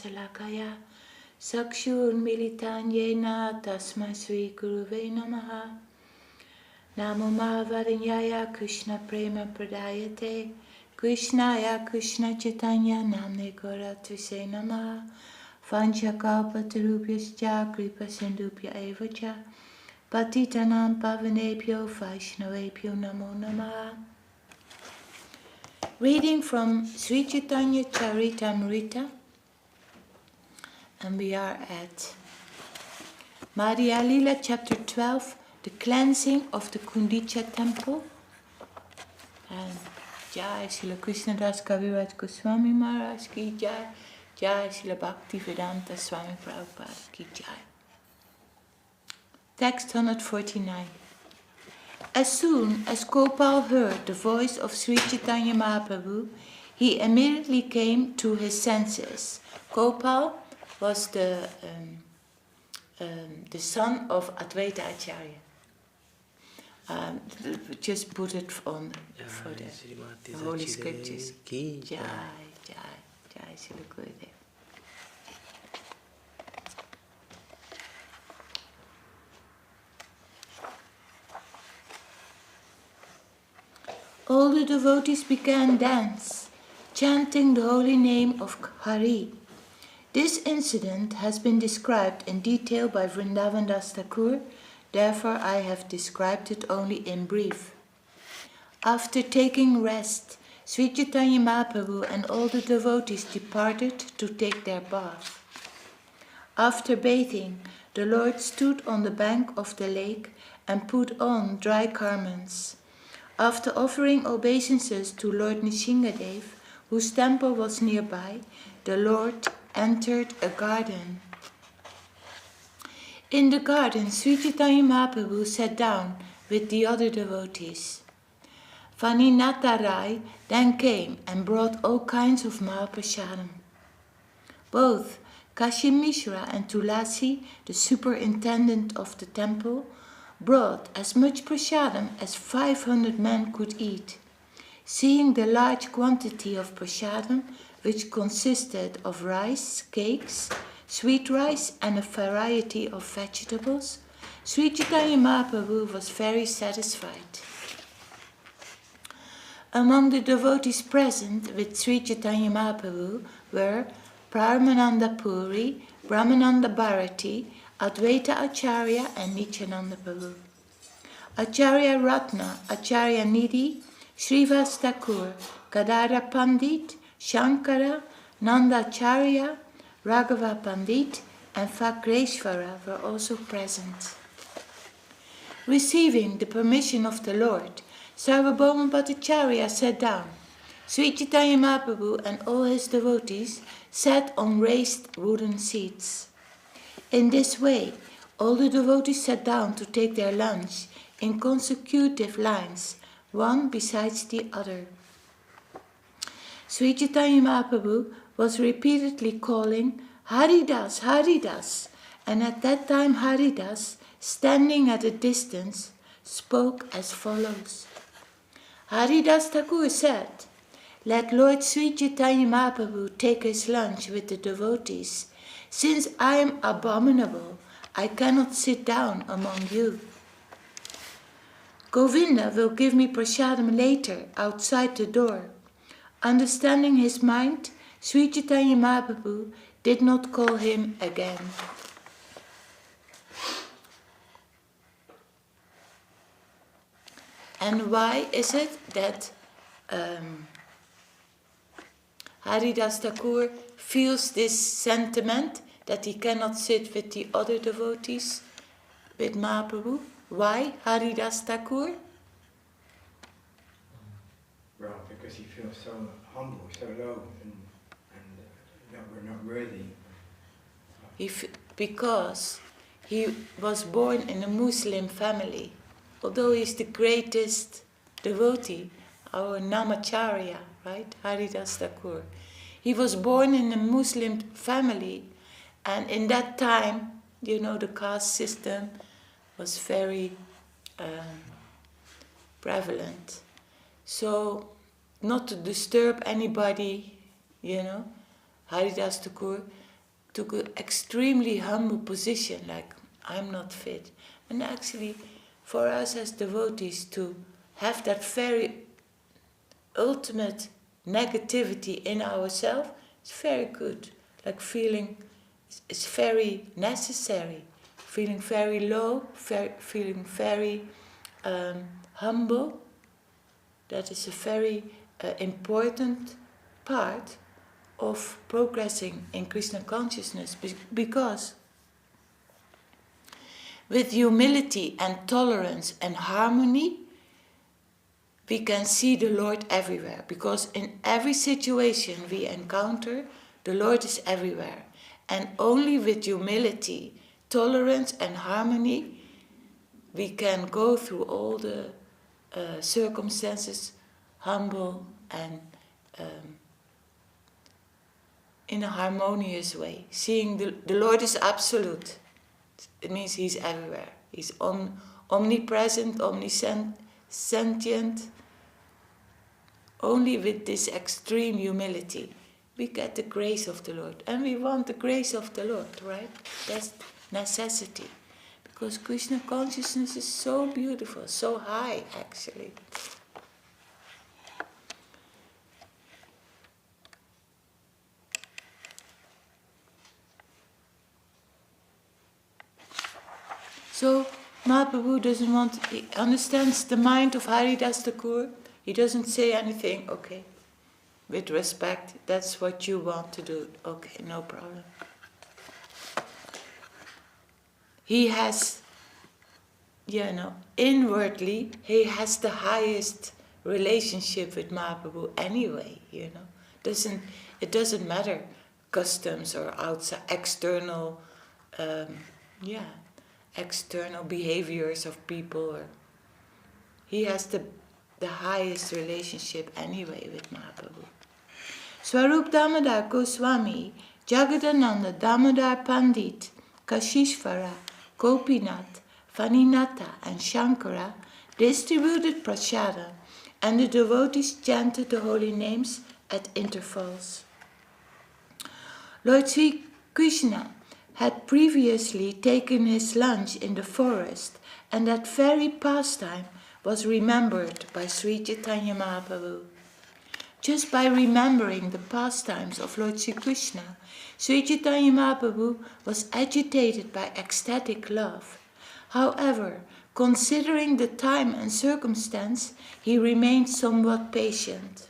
salakaya sakshurmilitan yena tasma Śrī Guruve namaha. Namo Mahāvarinyaya Krishna Prema Pradayate Krishnaya Krishna Chaitanya Namne Gauratvise namaha. Vanchakalpatarubhyascha Kripa Sindubhya Evacha Patitanam Pavanebhyo Vaishnavebhyo Namo Namaha. Reading from Sri Caitanya-Caritāmṛta, and we are at Madhya-līlā chapter 12, the cleansing of the Guṇḍicā temple. And Jai Srila Kṛṣṇadāsa Kavirāja Gosvāmī Mahārāj ki Jai, Jai Srila Bhakti Vedanta Swami Prabhupada ki Jai. Text 149. As soon as Gopal heard the voice of Sri Chaitanya Mahaprabhu, he immediately came to his senses. Gopal was the son of Advaita Acharya. Just put it on for the Holy Scriptures. Jai, Jai, Jai, Srila Gurudev. All the devotees began dance, chanting the holy name of Hari. This incident has been described in detail by Vrindavan Das Thakur, therefore I have described it only in brief. After taking rest, Sri Chaitanya Mahaprabhu and all the devotees departed to take their bath. After bathing, the Lord stood on the bank of the lake and put on dry garments. After offering obeisances to Lord Nrsimhadev, whose temple was nearby, the Lord entered a garden. In the garden, Sri Chaitanya Mahaprabhu sat down with the other devotees. Vaninatha Rai then came and brought all kinds of Mahaprasadam. Both Kashi Mishra and Tulasi, the superintendent of the temple, brought as much prasadam as 500 men could eat. Seeing the large quantity of prasadam, which consisted of rice, cakes, sweet rice and a variety of vegetables, Sri Chaitanya Mahaprabhu was very satisfied. Among the devotees present with Sri Chaitanya Mahaprabhu were Paramananda Puri, Brahmananda Bharati, Advaita Acharya and Nityananda Prabhu. Acharya Ratna, Acharya Nidhi, Srivas Thakur, Gadadhar Pandit, Shankara, Nandacharya, Raghava Pandit and Vakreshvara were also present. Receiving the permission of the Lord, Sarvabhauma Bhattacharya sat down. Sri Chaitanya Mahaprabhu and all his devotees sat on raised wooden seats. In this way, all the devotees sat down to take their lunch in consecutive lines, one besides the other. Sri Chaitanya Mahaprabhu was repeatedly calling, Haridas, Haridas, and at that time Haridas, standing at a distance, spoke as follows. Haridas Thakur said, let Lord Sri Chaitanya Mahaprabhu take his lunch with the devotees. Since I am abominable, I cannot sit down among you. Govinda will give me prasadam later, outside the door. Understanding his mind, Sri Chaitanya Mahaprabhu did not call him again. And why is it that Haridas Thakur feels this sentiment that he cannot sit with the other devotees, with Mahaprabhu? Why Haridas Thakur? Well, because he feels so humble, so low, and that we're not worthy. Because he was born in a Muslim family. Although he is the greatest devotee, our Namacharya, right, Haridas Thakur. He was born in a Muslim family, and in that time, you know, the caste system was very prevalent. So, not to disturb anybody, you know, Haridas Thakur took an extremely humble position, like I'm not fit. And actually, for us as devotees to have that very ultimate negativity in ourselves, it's very good. Like feeling, it's very necessary. Feeling very low, feeling very humble. That is a very important part of progressing in Krishna consciousness, because with humility and tolerance and harmony, we can see the Lord everywhere, because in every situation we encounter, the Lord is everywhere. And only with humility, tolerance and harmony, we can go through all the circumstances humble and in a harmonious way. Seeing the Lord is absolute. It means He's everywhere. He's omnipresent, omniscient. Only with this extreme humility we get the grace of the Lord. And we want the grace of the Lord, right? That's necessity. Because Krishna consciousness is so beautiful, so high actually. So Mahaprabhu doesn't want, he understands the mind of Haridas Thakur. He doesn't say anything, okay, with respect, that's what you want to do, okay, no problem. He has, inwardly, he has the highest relationship with Mahaprabhu anyway, It doesn't matter customs or outside, external behaviors of people. Or he has the highest relationship anyway with Mahaprabhu. Swarup Damodar Gosvāmī, Jagadananda Damodar Pandit, Kashishvara, Gopinath, Vaninatha and Shankara distributed prasadam, and the devotees chanted the holy names at intervals. Lord Sri Krishna had previously taken his lunch in the forest, and that very pastime was remembered by Sri Chaitanya Mahaprabhu. Just by remembering the pastimes of Lord Sri Krishna, Sri Chaitanya Mahaprabhu was agitated by ecstatic love. However, considering the time and circumstance, he remained somewhat patient.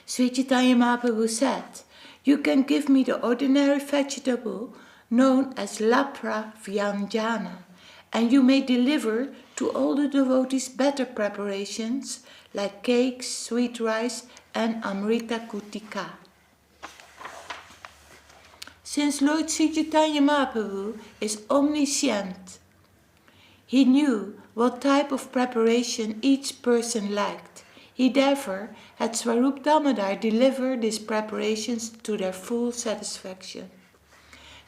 Sri Chaitanya Mahaprabhu said, "You can give me the ordinary vegetable known as lapra vyanjana, and you may deliver to all the devotees better preparations like cakes, sweet rice, and amrita kutika." Since Lord Sri Chaitanya Mahaprabhu is omniscient, he knew what type of preparation each person liked. He therefore had Swarup Damodar deliver these preparations to their full satisfaction.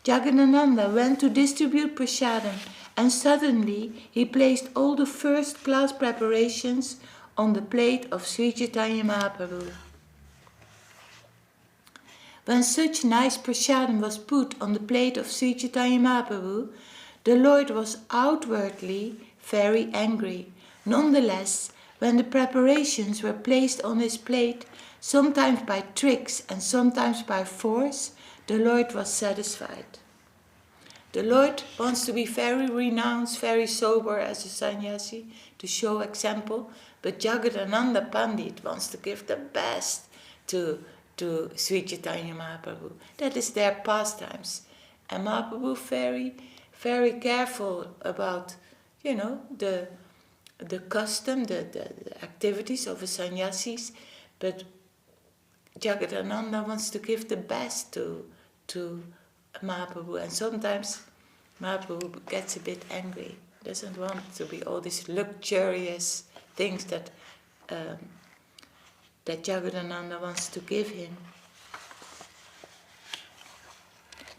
Jagadananda went to distribute prasadam, and suddenly he placed all the first-class preparations on the plate of Sri Chaitanya Mahaprabhu. When such nice prasadam was put on the plate of Sri Chaitanya Mahaprabhu, the Lord was outwardly very angry. Nonetheless, when the preparations were placed on his plate, sometimes by tricks and sometimes by force, the Lord was satisfied. The Lord wants to be very renounced, very sober as a sannyasi, to show example, but Jagadananda Pandit wants to give the best to Sri Chaitanya Mahaprabhu. That is their pastimes. And Mahaprabhu very, very careful about, the custom, the activities of a sannyasis, but Jagadananda wants to give the best to Mahaprabhu, and sometimes Mahaprabhu gets a bit angry, doesn't want to be all these luxurious things that Jagadananda wants to give him.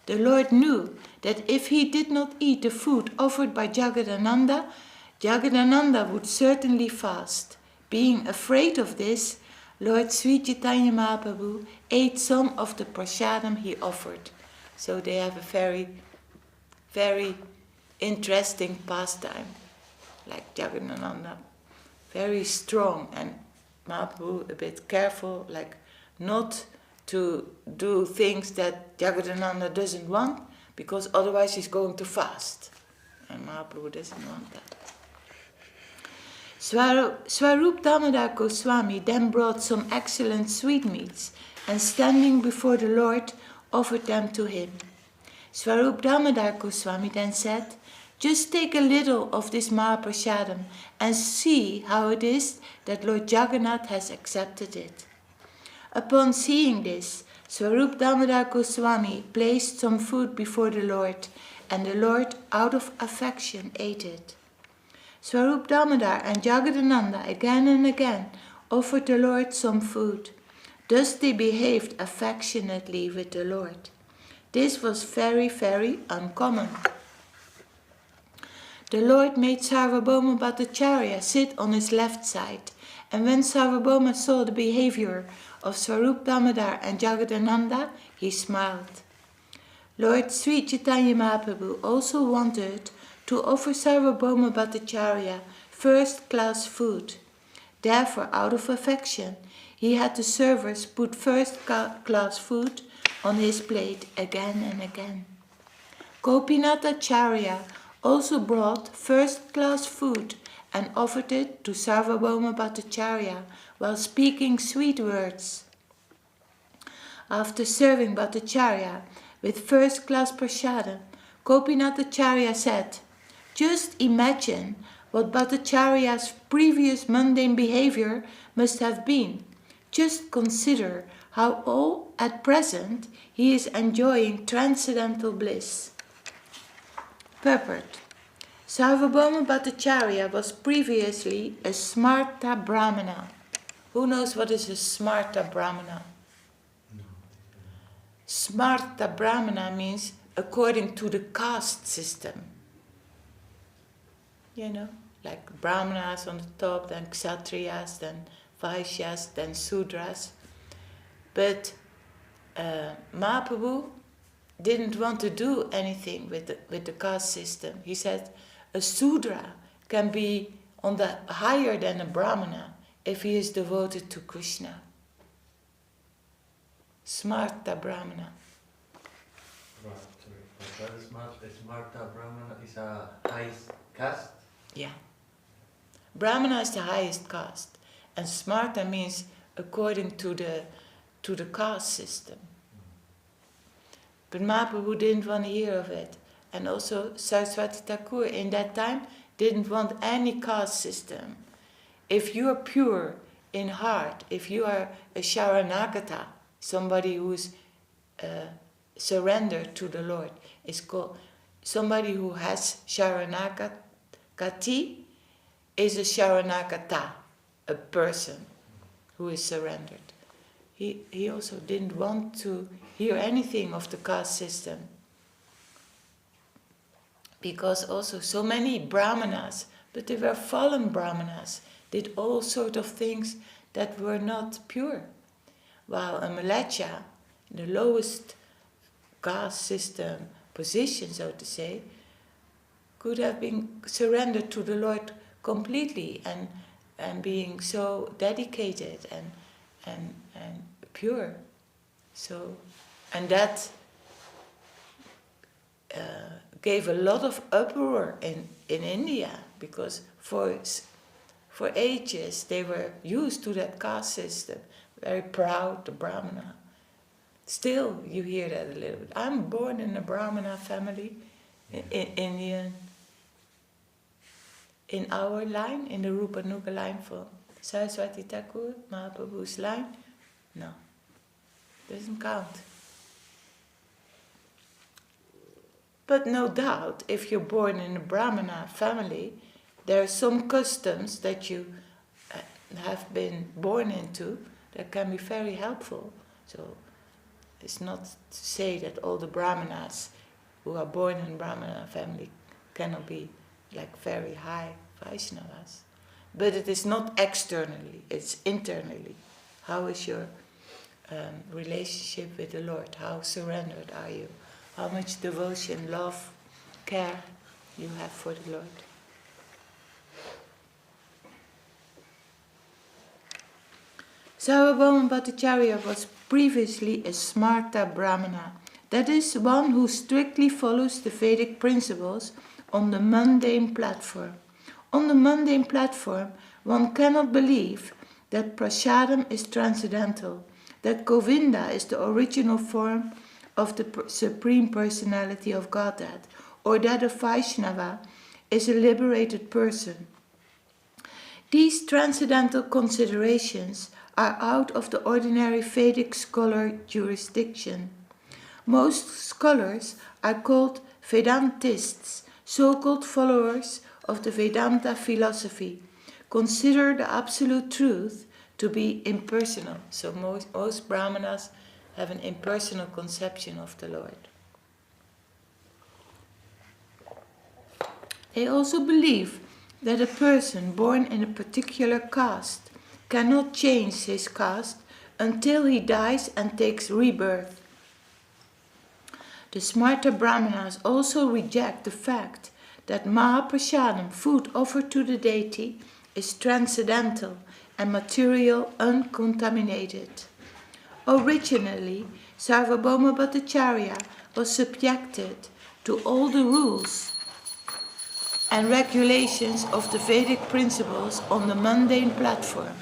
The Lord knew that if he did not eat the food offered by Jagadananda, Jagadananda would certainly fast. Being afraid of this, Lord Sri Chaitanya Mahaprabhu ate some of the prasadam he offered. So they have a very, very interesting pastime, like Jagannananda, very strong, and Mahaprabhu a bit careful, like not to do things that Jagannananda doesn't want, because otherwise he's going to fast. And Mahaprabhu doesn't want that. Swarup Damodar Goswāmī then brought some excellent sweetmeats, and standing before the Lord, offered them to him. Swarup Damodar Goswāmī then said, "Just take a little of this Mahaprasadam and see how it is that Lord Jagannath has accepted it." Upon seeing this, Swarup Damodar Goswāmī placed some food before the Lord, and the Lord, out of affection, ate it. Swarup Damodar and Jagadananda again and again offered the Lord some food. Thus they behaved affectionately with the Lord. This was very, very uncommon. The Lord made Sarvabhauma Bhattacharya sit on his left side, and when Sarvabhauma saw the behavior of Swarup Damodar and Jagadananda, he smiled. Lord Sri Chaitanya Mahaprabhu also wanted to offer Sarvabhauma Bhattacharya first-class food. Therefore, out of affection, he had the servers put first-class food on his plate again and again. Gopinathacharya also brought first-class food and offered it to Sarvabhauma Bhattacharya while speaking sweet words. After serving Bhattacharya with first-class prasadam, Gopinathacharya said, "Just imagine what Bhattacharya's previous mundane behavior must have been. Just consider how all at present he is enjoying transcendental bliss." Purport. Sarvabhauma Bhattacharya was previously a Smarta Brahmana. Who knows what is a Smarta Brahmana? Smarta Brahmana means according to the caste system. You know, like Brahmanas on the top, then Kshatriyas, then Vaishyas, then Sudras. But Mahaprabhu didn't want to do anything with the caste system. He said a Sudra can be on the higher than a Brahmana if he is devoted to Krishna. Smarta Brahmana. Smarta Brahmana is a highest caste? Yeah. Brahmana is the highest caste, and Smarta means according to the caste system. But Mahaprabhu didn't want to hear of it. And also Saraswati Thakur in that time didn't want any caste system. If you are pure in heart, if you are a Sharanagata, somebody who's surrendered to the Lord, is called somebody who has Sharanagati is a Sharanagata, a person who is surrendered. He also didn't want to hear anything of the caste system. Because also so many Brahmanas, but they were fallen Brahmanas, did all sorts of things that were not pure. While a Mleccha, the lowest caste system position, so to say, could have been surrendered to the Lord completely and being so dedicated and pure. So, and that gave a lot of uproar in India, because for ages they were used to that caste system, very proud, the Brahmana. Still you hear that a little bit. I'm born in a Brahmana family, Indian. In our line, in the Rupanuga line for Saraswati Thakur, Mahaprabhu's line, no, doesn't count. But no doubt, if you're born in a Brahmana family, there are some customs that you have been born into that can be very helpful. So it's not to say that all the Brahmanas who are born in a Brahmana family cannot be like very high Vaishnavas. But it is not externally, it's internally How is your relationship with the Lord? How surrendered are you? How much devotion, love, care you have for the Lord? Sarvabhauma-bhattacharya was previously a smarta brahmana, that is, one who strictly follows the Vedic principles on the mundane platform. On the mundane platform, one cannot believe that prasadam is transcendental, that Govinda is the original form of the Supreme Personality of Godhead, or that a Vaishnava is a liberated person. These transcendental considerations are out of the ordinary Vedic scholar jurisdiction. Most scholars are called Vedantists, so-called followers of the Vedanta philosophy, consider the absolute truth to be impersonal. So most Brahmanas have an impersonal conception of the Lord. They also believe that a person born in a particular caste cannot change his caste until he dies and takes rebirth. The smarta Brahmanas also reject the fact that Mahaprasadam, food offered to the deity, is transcendental and material uncontaminated. Originally, Sarvabhauma-bhattacharya was subjected to all the rules and regulations of the Vedic principles on the mundane platform.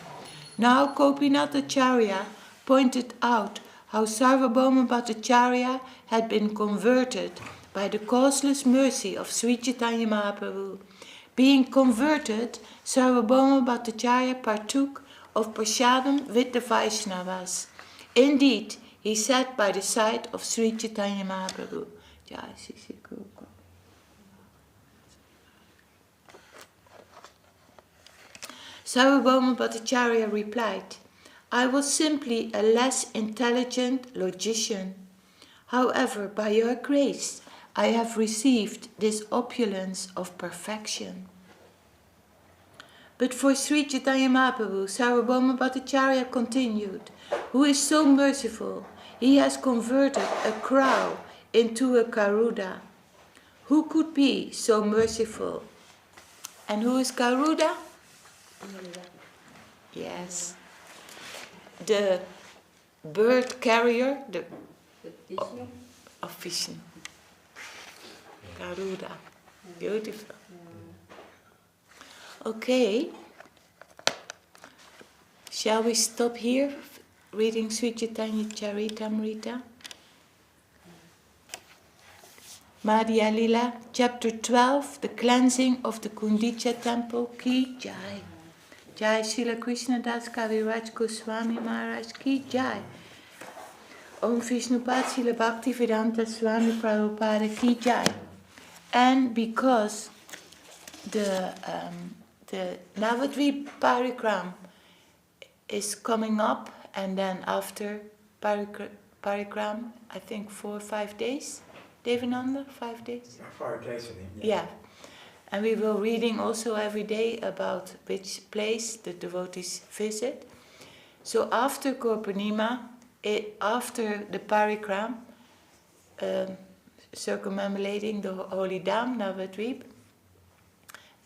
Now Gopinathacharya pointed out how Sarvabhauma-bhattacharya had been converted by the causeless mercy of Sri Chaitanya Mahaprabhu. Being converted, Sarvabhauma-bhattacharya partook of prasadam with the Vaishnavas. Indeed, he sat by the side of Sri Chaitanya Mahaprabhu. Sarvabhauma-bhattacharya replied, I was simply a less intelligent logician. However, by your grace, I have received this opulence of perfection. But for Sri Chaitanya Mahaprabhu, Sarvabhauma-bhattacharya continued, who is so merciful, he has converted a crow into a Garuda. Who could be so merciful? And who is Garuda? Yes. The bird carrier of Vishnu. Garuda. Beautiful. Okay. Shall we stop here reading Sri Caitanya-Caritāmṛta? Madhya-līlā, chapter 12, the cleansing of the Guṇḍicā temple. Ki Jai. Jai Srila Kṛṣṇadāsa Kavirāja Gosvāmī Mahārāj Ki Jai. Om Visnupad Srila Bhakti Vedanta Swami Prabhupada Ki Jai. And because the Navadvipa-dhama-mahatmya is coming up, and then after Parikramā, I think 4 or 5 days, Devananda, 5 days? 5 days, I think. Yeah. And we will reading also every day about which place the devotees visit. So after Gaur-Purnima, after the Parikramā, circumambulating the holy Dham, Navadvip,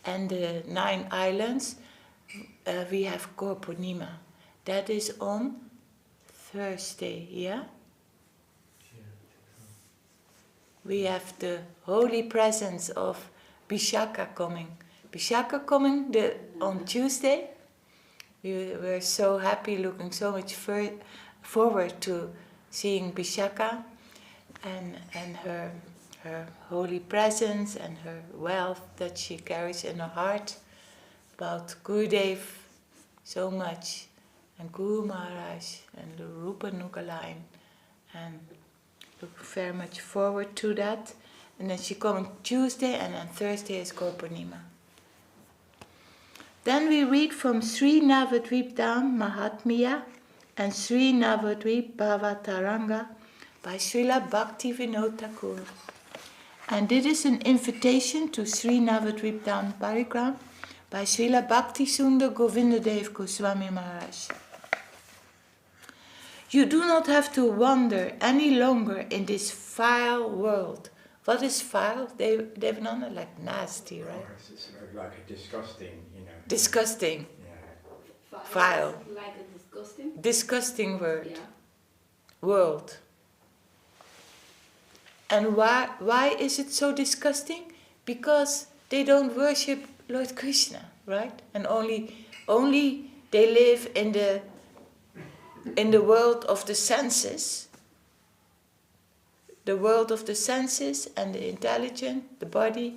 and the 9 islands, we have Gaur-Purnima. That is on Thursday, yeah? We have the holy presence of Vishaka coming. Vishaka coming on Tuesday. We were so happy, looking so much forward to seeing Vishaka and her holy presence and her wealth that she carries in her heart. About Gurudev so much, and Guru Mahārāj and the Rupa Nuka line, and look very much forward to that. And then she comes Tuesday, and then Thursday is Gaur-Purnima. Then we read from Śrī Navadvipa-dhama-mahatmya and Śrī Navadvipa-bhava-taranga by Srila Bhakti Vinod Thakur. And it is an invitation to Śrī Navadvīp Dhām Parikramā by Srila Bhakti Sundar Govinda Dev-Goswāmī Mahārāj. You do not have to wander any longer in this vile world. What is vile, Devananda? Like nasty, right? It's sort of like a disgusting, you know. Disgusting. Yeah. Vile. Like a disgusting? Disgusting word. Yeah. World. And why is it so disgusting? Because they don't worship Lord Krishna, right? And only they live in the world of the senses. The world of the senses and the intelligent, the body.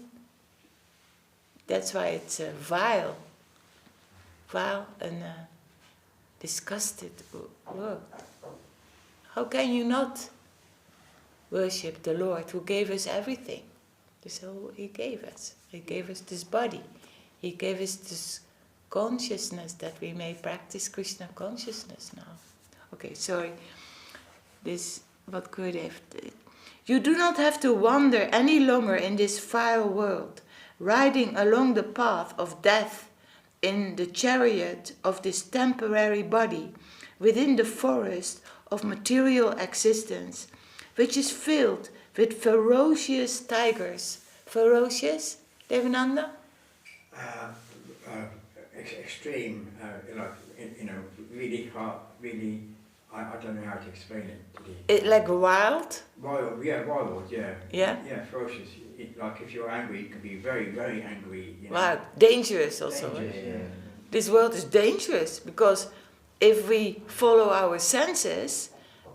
That's why it's vile. Vile and disgusted world. How can you not worship the Lord who gave us everything? So He gave us. He gave us this body. He gave us this consciousness that we may practice Krishna consciousness now. Okay, sorry. This, what Gurudev did. You do not have to wander any longer in this vile world, riding along the path of death in the chariot of this temporary body, within the forest of material existence, which is filled with ferocious tigers. Ferocious, Devananda? Extreme, really hard, really, I don't know how to explain it. Like wild? Wild, yeah. Yeah? Yeah, ferocious. Like if you're angry, you can be very, very angry. You know. Wild. Dangerous also. Dangerous, Right? yeah. This world is dangerous because if we follow our senses,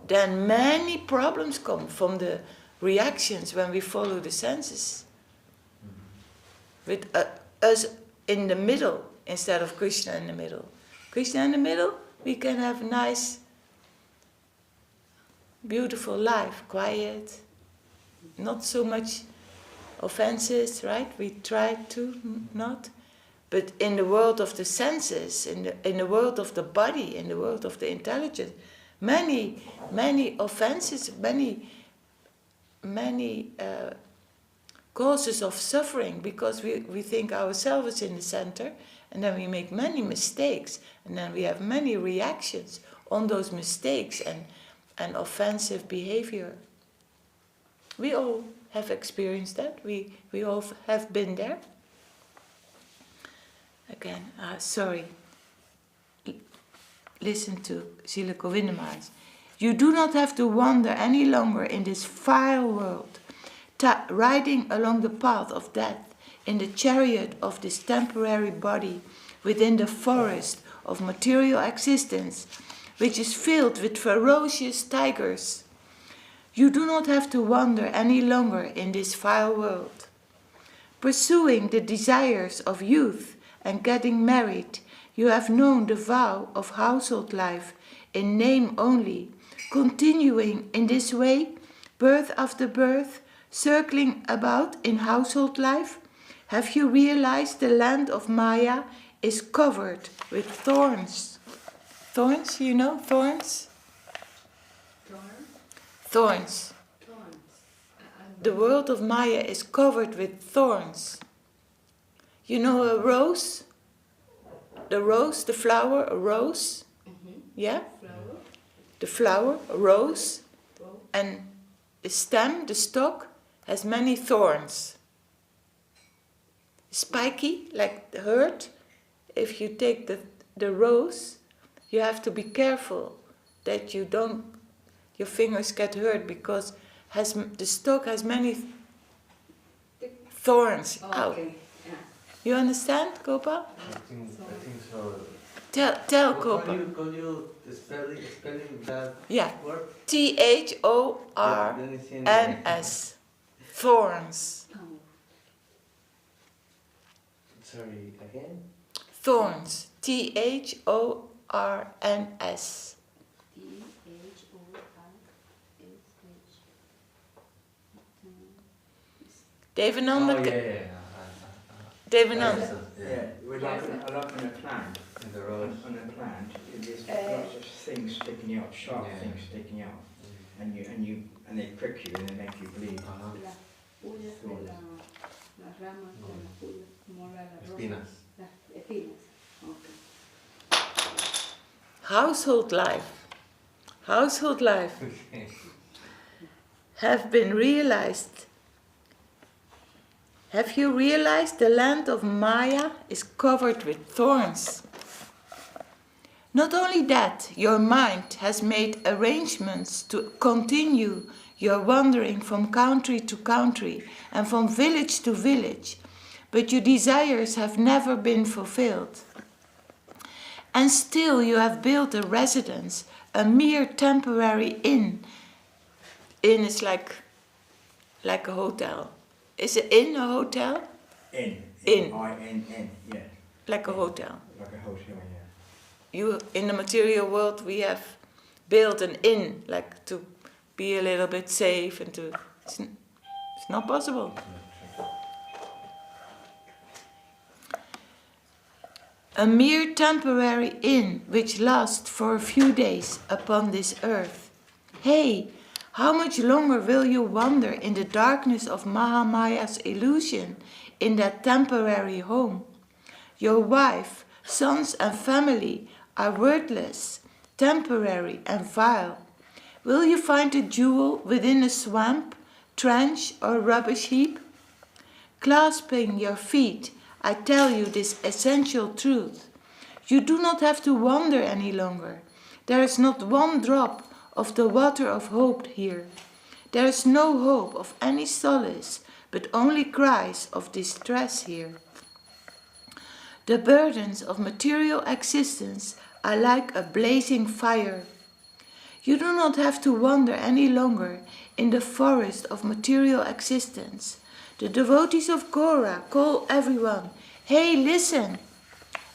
then many problems come from the reactions when we follow the senses. With us in the middle instead of Krishna in the middle. Krishna in the middle, we can have nice, beautiful life, quiet, not so much offenses, right? We try to not. But in the world of the senses, in the world of the body, in the world of the intelligence, many offenses, many causes of suffering, because we think ourselves is in the center, and then we make many mistakes, and then we have many reactions on those mistakes and offensive behavior. We all have experienced that. We all have been there. Again, sorry. Listen to Srila Govinda Maharaj. You do not have to wander any longer in this vile world, riding along the path of death in the chariot of this temporary body within the forest of material existence, which is filled with ferocious tigers. You do not have to wander any longer in this vile world, pursuing the desires of youth and getting married. You have known the vow of household life in name only, continuing in this way, birth after birth, circling about in household life. Have you realized the land of Maya is covered with thorns? Thorns, you know, thorns? Thorns. The world of Maya is covered with thorns. You know a rose? The rose, the flower, a rose? Mm-hmm. Yeah? Flower. The flower, a rose. And the stem, the stalk, has many thorns. Spiky, like the hurt. If you take the rose, you have to be careful that you don't, your fingers get hurt, because the stalk has many thorns out. Okay. Yeah. You understand, Gopal? I think so. Tell Gopal. Could you spelling that word? Thorns. Thorns. Sorry, again? Thorns. Thorns. Devananda. Oh, yeah. Devananda. Yeah, we're like on a plant. In the road. On a plant, there's lots of things sticking out, sharp things sticking out, and they prick you and they make you bleed. Espinas. Household life. household life, have been realized. Have you realized the land of Maya is covered with thorns? Not only that, your mind has made arrangements to continue your wandering from country to country and from village to village, but your desires have never been fulfilled. And still you have built a residence, a mere temporary inn. Inn is like a hotel. Is an inn a hotel? Inn. Inn. I-N-N, yeah. Like a hotel. Like a hotel, yeah. You, in the material world, we have built an inn, like to be a little bit safe and to... It's not possible. A mere temporary inn which lasts for a few days upon this earth. Hey, how much longer will you wander in the darkness of Mahamaya's illusion in that temporary home? Your wife, sons and family are worthless, temporary and vile. Will you find a jewel within a swamp, trench or rubbish heap? Clasping your feet, I tell you this essential truth. You do not have to wander any longer. There is not one drop of the water of hope here. There is no hope of any solace, but only cries of distress here. The burdens of material existence are like a blazing fire. You do not have to wander any longer in the forest of material existence. The devotees of Gora call everyone, hey, listen!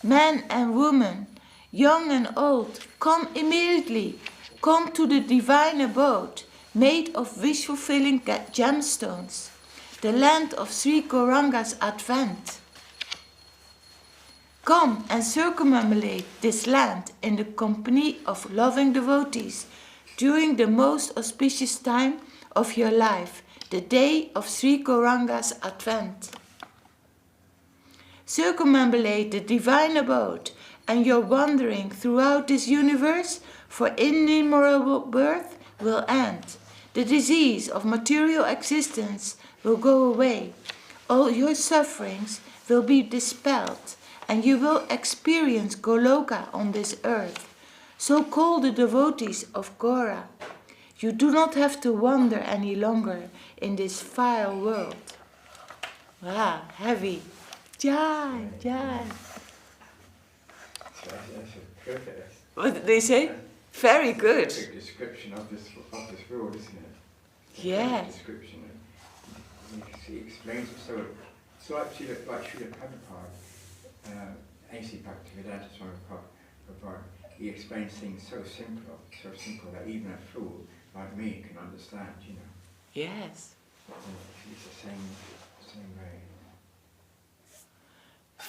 Men and women, young and old, come immediately. Come to the divine abode, made of wish-fulfilling gemstones, the land of Sri Gauranga's advent. Come and circumambulate this land in the company of loving devotees during the most auspicious time of your life, the day of Sri Gauranga's advent. Circumambulate the divine abode, and your wandering throughout this universe for innumerable birth will end. The disease of material existence will go away. All your sufferings will be dispelled, and you will experience Goloka on this earth. So call the devotees of Gora. You do not have to wander any longer in this vile world. Wow, heavy. Jai, jai. That's a perfect. What did they say? Very good. Perfect description of this world, isn't it? Yeah. Description. He explains it so like Śrīla Prabhupada, A.C. Bhakti-vedanta Swami Prabhupada, he explains things so simple that even a fool like me can understand, you know. Yes. It's the same way.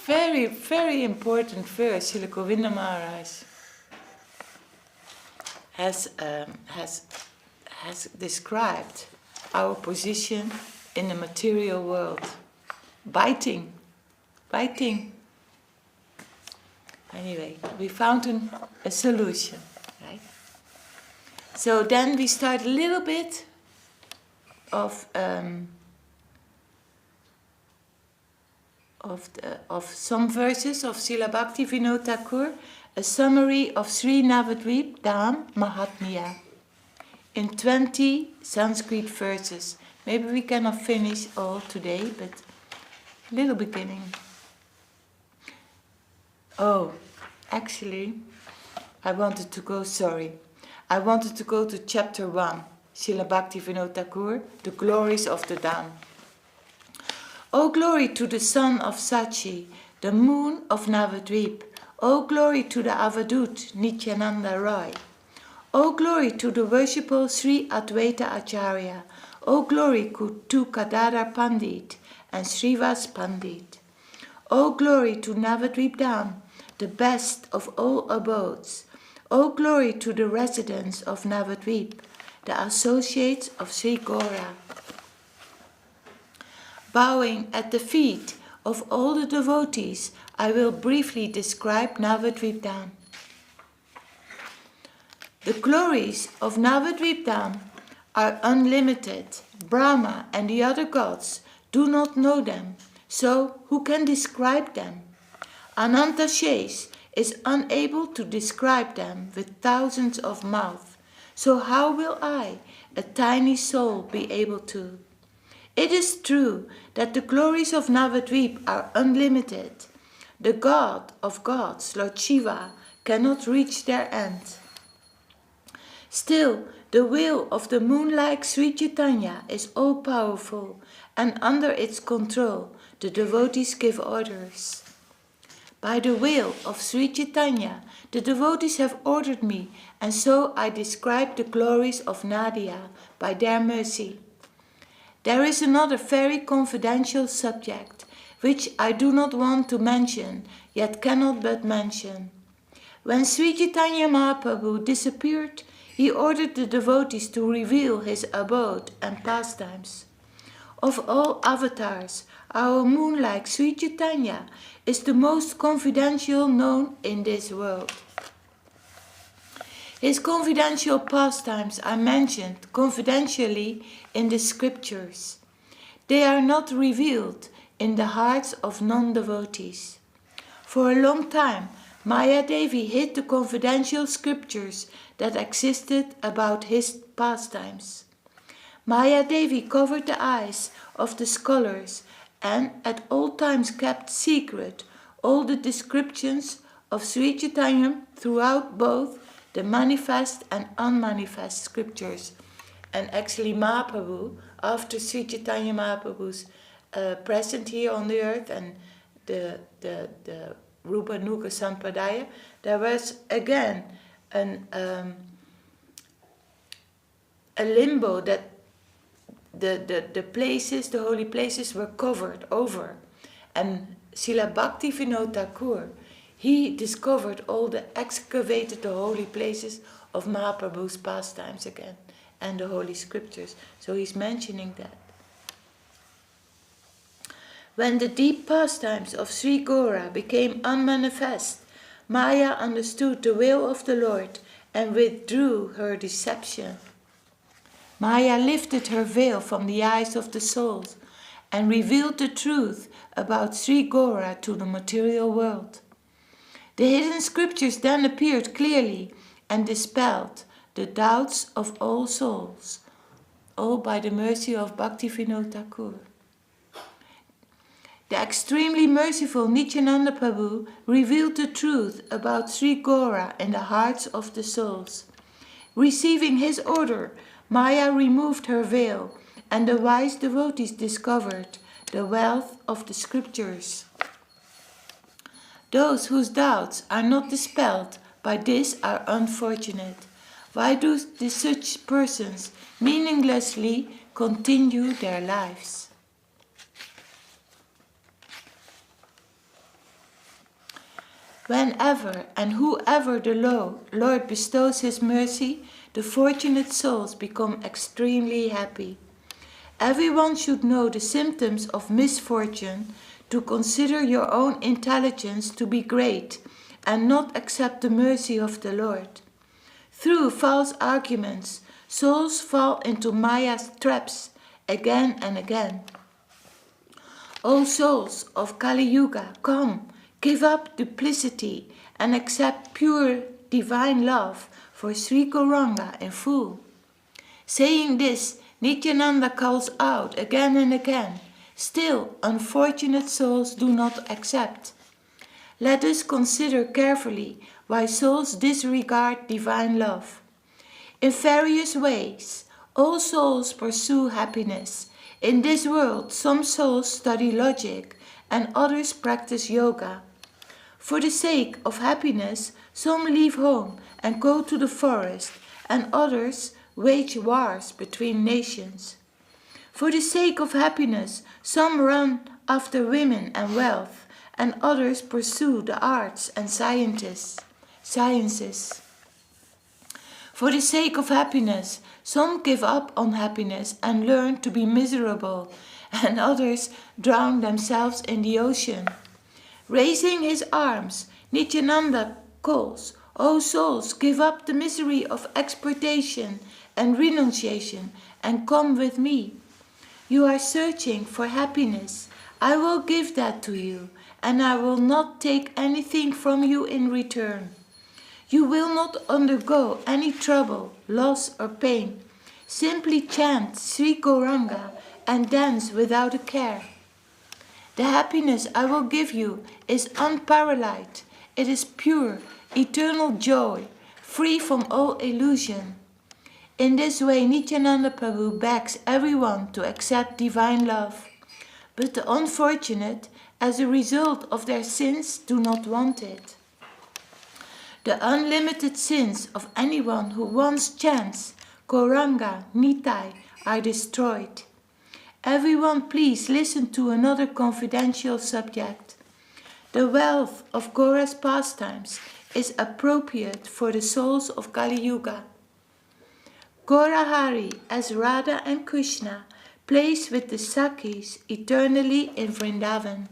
Very, very important verse. Srila Govinda Mahārāj has described our position in the material world. Biting. Anyway, we found a solution, right? So then we start a little bit of some verses of Srila Bhakti Vinod Thakur, a summary of Śrī Navadvipa-dhama-mahatmya in 20 Sanskrit verses. Maybe we cannot finish all today, but a little beginning. Oh, actually, I wanted to go to chapter 1, Srila Bhakti Vinod Thakur, the Glories of the Dham. O glory to the son of Sachi, the moon of Navadvip. O glory to the Avadut, Nityananda Roy. O glory to the worshipful Sri Advaita Acharya. O glory to Kadadhar Pandit and Srivas Pandit. O glory to Navadvipa-dhama, the best of all abodes. O glory to the residents of Navadvip, the associates of Sri Gora. Bowing at the feet of all the devotees, I will briefly describe Navadvipa-dhama. The glories of Navadvipa-dhama are unlimited. Brahma and the other gods do not know them, so who can describe them? Ananta Shesh is unable to describe them with thousands of mouths, so how will I, a tiny soul, be able to? It is true that the glories of Navadvip are unlimited. The God of gods, Lord Shiva, cannot reach their end. Still, the will of the moon-like Sri Chaitanya is all-powerful, and under its control, the devotees give orders. By the will of Sri Chaitanya, the devotees have ordered me, and so I describe the glories of Nadia by their mercy. There is another very confidential subject, which I do not want to mention, yet cannot but mention. When Sri Chaitanya Mahaprabhu disappeared, he ordered the devotees to reveal his abode and pastimes. Of all avatars, our moon-like Sri Chaitanya is the most confidential known in this world. His confidential pastimes are mentioned confidentially in the scriptures. They are not revealed in the hearts of non-devotees. For a long time, Maya Devi hid the confidential scriptures that existed about his pastimes. Maya Devi covered the eyes of the scholars and at all times kept secret all the descriptions of Sri Chaitanya throughout both the manifest and unmanifest scriptures. And actually Mahaprabhu, after Sri Chaitanya Mahaprabhu's present here on the earth and the Rupa Nuga Sampradaya, there was again a limbo that the places, the holy places were covered over. And Srila Bhakti Vinod Thakur, he discovered all the excavated the holy places of Mahaprabhu's pastimes again and the holy scriptures. So he's mentioning that. When the deep pastimes of Sri Gora became unmanifest, Maya understood the will of the Lord and withdrew her deception. Maya lifted her veil from the eyes of the souls and revealed the truth about Sri Gora to the material world. The hidden scriptures then appeared clearly and dispelled the doubts of all souls, all by the mercy of Bhakti Vinod Thakur. The extremely merciful Nityananda Prabhu revealed the truth about Sri Gora in the hearts of the souls. Receiving his order, Maya removed her veil, and the wise devotees discovered the wealth of the scriptures. Those whose doubts are not dispelled by this are unfortunate. Why do such persons meaninglessly continue their lives? Whenever and whoever the Lord bestows his mercy, the fortunate souls become extremely happy. Everyone should know the symptoms of misfortune, to consider your own intelligence to be great and not accept the mercy of the Lord. Through false arguments, souls fall into Maya's traps again and again. O souls of Kali Yuga, come, give up duplicity and accept pure divine love for Sri Gauranga in full. Saying this, Nityananda calls out again and again. Still, unfortunate souls do not accept. Let us consider carefully why souls disregard divine love. In various ways, all souls pursue happiness. In this world, some souls study logic and others practice yoga. For the sake of happiness, some leave home and go to the forest, and others wage wars between nations. For the sake of happiness, some run after women and wealth, and others pursue the arts and sciences. For the sake of happiness, some give up on happiness and learn to be miserable, and others drown themselves in the ocean. Raising his arms, Nityananda calls, O souls, give up the misery of exploitation and renunciation and come with me. You are searching for happiness. I will give that to you, and I will not take anything from you in return. You will not undergo any trouble, loss or pain. Simply chant Sri Gauranga and dance without a care. The happiness I will give you is unparalleled. It is pure, eternal joy, free from all illusion. In this way, Nityananda Prabhu begs everyone to accept divine love. But the unfortunate, as a result of their sins, do not want it. The unlimited sins of anyone who once chants Gauranga, Nitai are destroyed. Everyone please listen to another confidential subject. The wealth of Gaura's pastimes is appropriate for the souls of Kali Yuga. Gaurahari, as Radha and Krishna, plays with the Sakhis eternally in Vrindavan.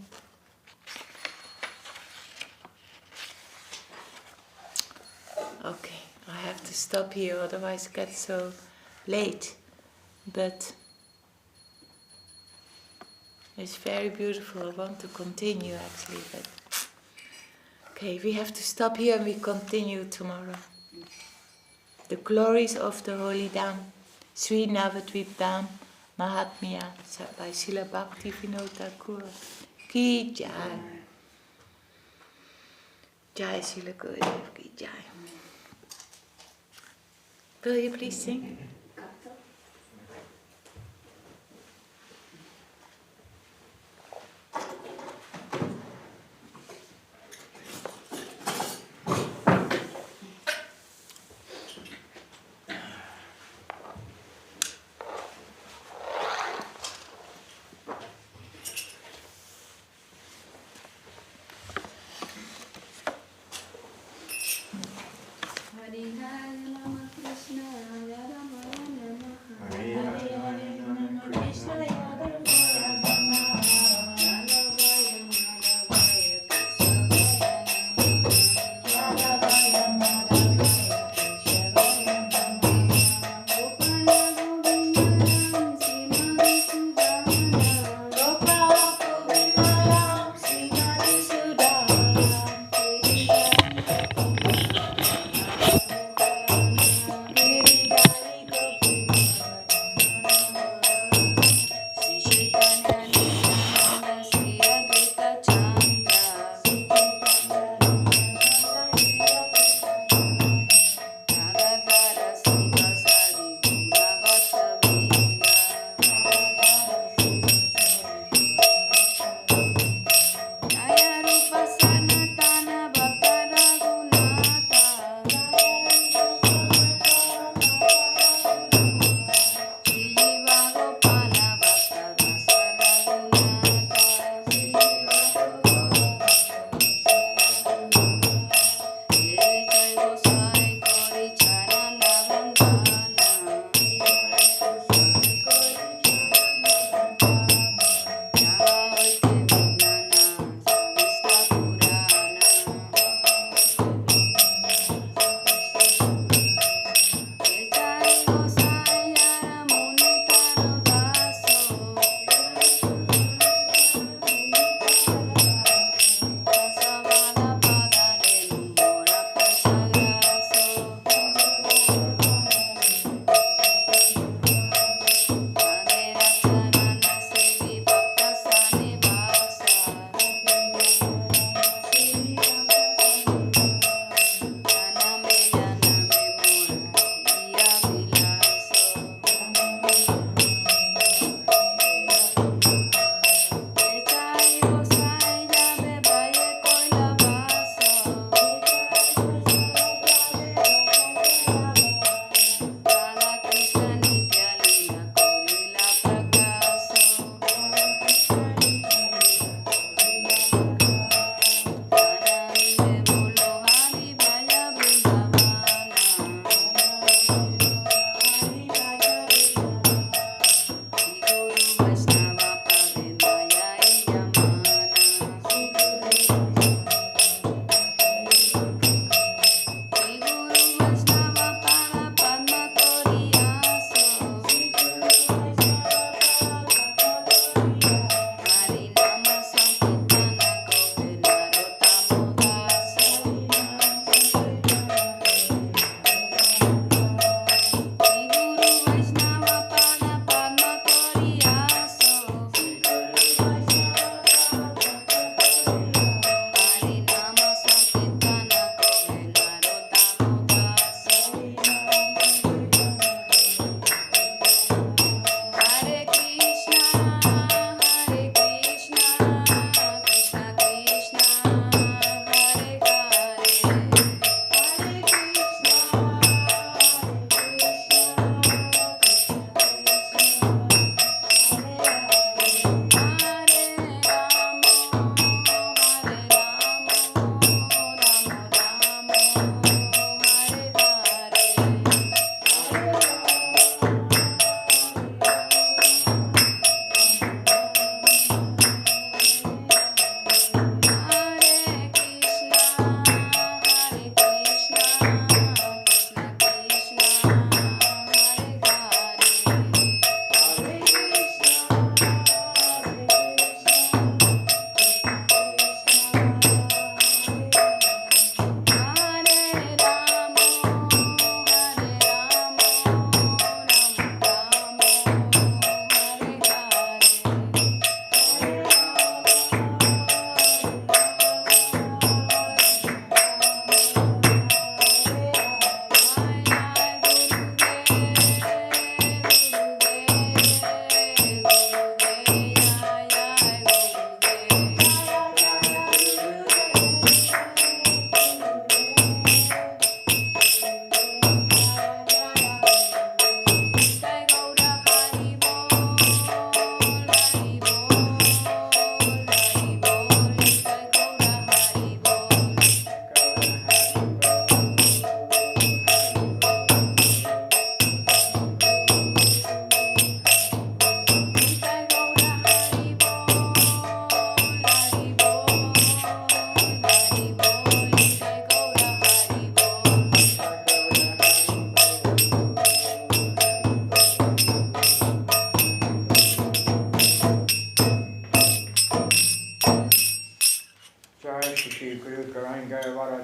Okay, I have to stop here, otherwise it gets so late. But it's very beautiful. I want to continue actually, but okay, we have to stop here and we continue tomorrow. The glories of the holy Dham, Śrī Navadvipa-dhama-mahatmya by Srila Bhakti Vinod Thakur. Ki Jai. Jai Srila Gurudev Ki Jai. Will you please sing? Hari Hari Rama Krishna Rama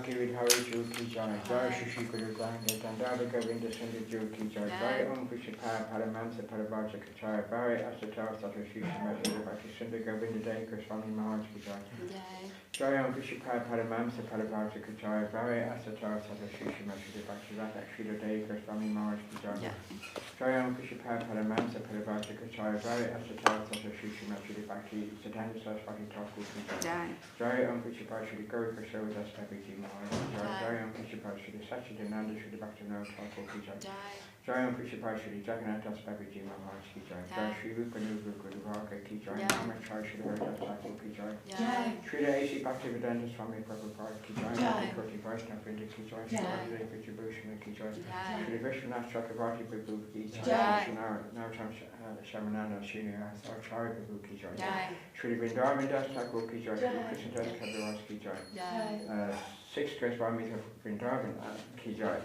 Girid Hari Ju Ki Jai, Jai Shishi Guru Ganga, Dandava Govinda Sundar Ju Ki Jai, Jai Om Vishapaya Paramamsa Parabhaja Kachaya, Bhari Asatar Sato Śrī Navadvīpa-dhāma Sundar Govinda Dei Gosvāmī Mahārāj Ki Jai, Jai Om Vishapaya Paramamsa Parabhaja Kachaya, Bhari Asatar Sato Śrī Navadvīpa Srila Dei Gosvāmī Mahārāj Ki Jai, Jai Om Vishapaya Paramamsa Parabhaja Kachaya, Bhari Asatar Sato Śrī Navadvīpa Caitanya-Caritāmṛta Thakur Ki Jai, Jai Om Vishapaya Śrī Kṛṣṇadāsa Jai Om Vishupad Śrī Sachidananda Śrī Bhakti Thakur Ki Jai, Jai Om Vishupad Śrī Jagannath-dāsa Mahārāj Ki Jai, Jai Śrī Nupad Ki Jai, Mahārāj Śrī Thakur Ki Jai, Srila A.C. Bhakti-vedanta-swāmī Prabhupada Ki Jai, Koti Vaishnava Ki Jai, Navadvipa-bhava-taranga Ki Jai, Śrī Visnupad Ki Jai, Shamananda Śrī Nabadvīpa-bhava Ki Jai, Śrī Vrindavan Thakur Ki Jai, Śrī Kṛṣṇadāsa Kavirāja Ki Jai, Six Gosvāmī Vrindavan Ki Jai,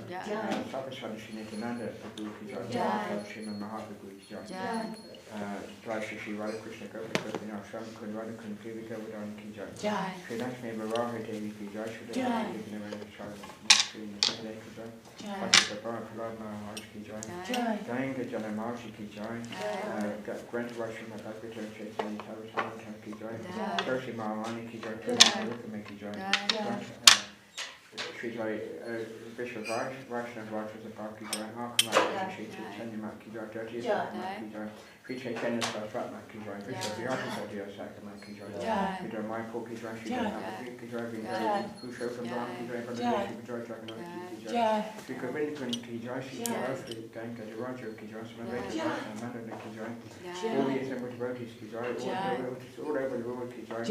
Thakur Śrī Nabadvīpa-bhava Ki Jai, Śrī Nabadwīpa-bhava Ki Jai, Jai Śrī Radha-Krishna Govinda Sham Kunrada Kundiviga Vadan Ki Jai, Śrī Lakshmi-Varaha Devi Ki Jai, Śrī Navadvipa-bhava Śrī Nabadwīpa Ki Jai, Bhakti-Prabhupada Mahārāj Ki Jai, Govinda Janamaji Ki Jai, Guṇḍicā Caitanya-Caritāmṛta Ki Jai, Kṛṣṇadāsa Ki Jai, Kṛṣṇadāsa Ki Jai, Śrī Vishwa Vaishnava Ki Jai, Mahārāj Śrī Caitanya-Caritāmṛta Ki Jai, Śrī Caitanya-Caritāmṛta Ki Jai, Visnupad Ki Jai, Vidya Maipur Ki Jai, Śrī Navadvīpa Ki Jai, Vinod Puruṣottama Ki Jai, Madhya-līlā Ki Jai, Ki Jai, Śrī Govinda Ki Jai, Śrī Kavirāja Ki Jai, Madhya-līlā Ki Jai, all the assembled devotees Ki Jai, all over the world Ki Jai,